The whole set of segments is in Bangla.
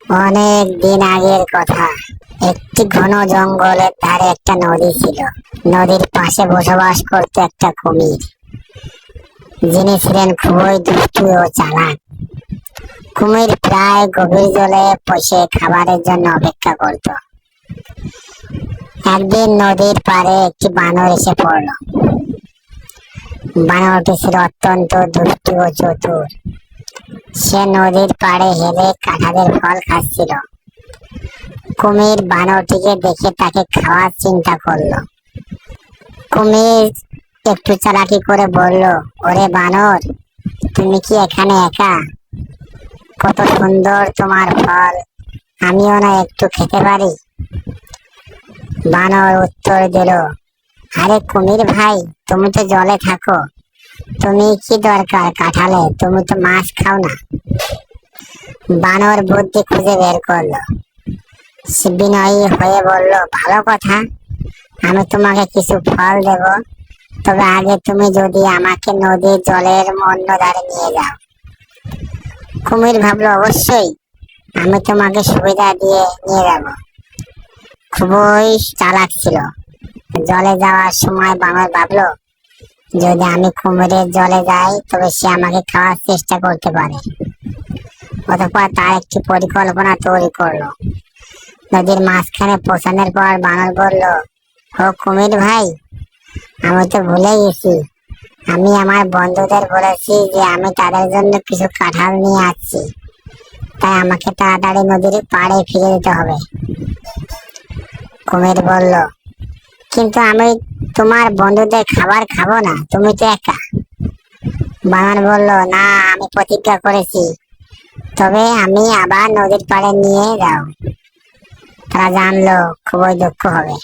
অনেক দিন আগের কথা। একটি ঘন জঙ্গলের ধারে একটা নদী ছিল। নদীর পাশে বসবাস করত একটা কুমির, যিনি ছিলেন খুবই দুষ্টু ও চালাক। কুমির প্রায় গভীর জলে বসে খাবারের জন্য অপেক্ষা করত। একদিন নদীর পাড়ে একটি বানর এসে পড়ল। বানরটি ছিল অত্যন্ত দুষ্টু ও চতুর। সে নদীর পাড়ে হেলে কাঁঠালের ফল খাচ্ছিল। কুমির বানরটিকে দেখে তাকে খাওয়ার চিন্তা করলো। কুমির একটু চালাকি করে বলল, ওরে বানর, তুমি কি এখানে একা? কত সুন্দর তোমার ফল, আমিও না একটু খেতে পারি? বানর উত্তর দিল, আরে কুমির ভাই, তুমি তো জলে থাকো, তুমি কি দরকার কাঁঠালে, তুমি তো মাছ খাও না। বানর বুদ্ধি খুঁজে বের করলো। সে বিনয়ী হয়ে বলল, ভালো কথা, আমি তোমাকে কিছু ফল দেব, তবে আগে তুমি যদি আমাকে নদীর জলের অন্য ধারে নিয়ে যাও। কুমির ভাবলো, অবশ্যই, আমি তোমাকে সুবিধা দিয়ে নিয়ে যাব। খুবই চালাক ছিল। জলে যাওয়ার সময় বানর ভাবলো, যদি আমি কুমিরের জলে যাই তবে সে আমাকে খাওয়ার চেষ্টা করতে পারে। অতঃপর তার একটি পরিকল্পনা তৈরি করলো। নদীর মাঝখানে পৌঁছানোর পর বানর বলল, ও কুমির ভাই, আমি তো ভুলে গেছি, আমি আমার বন্ধুদের বলেছি যে আমি তাদের জন্য কিছু কাঁঠাল নিয়ে আসছি, তাই আমাকে তাড়াতাড়ি নদীর পাড়ে ফিরে যেতে হবে। কুমির বলল, কিন্তু আমি তোমার বন্ধুদের খাবার খাবো না, তুমি তো একা। বানর বলল, না, আমি প্রতিজ্ঞা করেছি, তবে আমি আবার নদীর পাড়ে নিয়ে যাও। তারা জানলো খুবই দুঃখ হবে।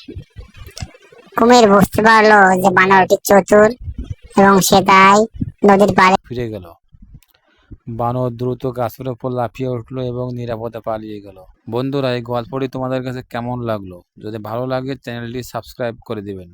কুমির বুঝতে পারলো যে বানরটি চতুর এবং সে তাই নদীর পাড়ে ফিরে গেল। বানর দ্রুত গাছের উপর লাফিয়ে উঠলো এবং নিরাপদে পালিয়ে গেল। বন্ধুরা, এই গল্পটি তোমাদের কাছে কেমন লাগলো? যদি ভালো লাগে চ্যানেলটি সাবস্ক্রাইব করে দিবেন।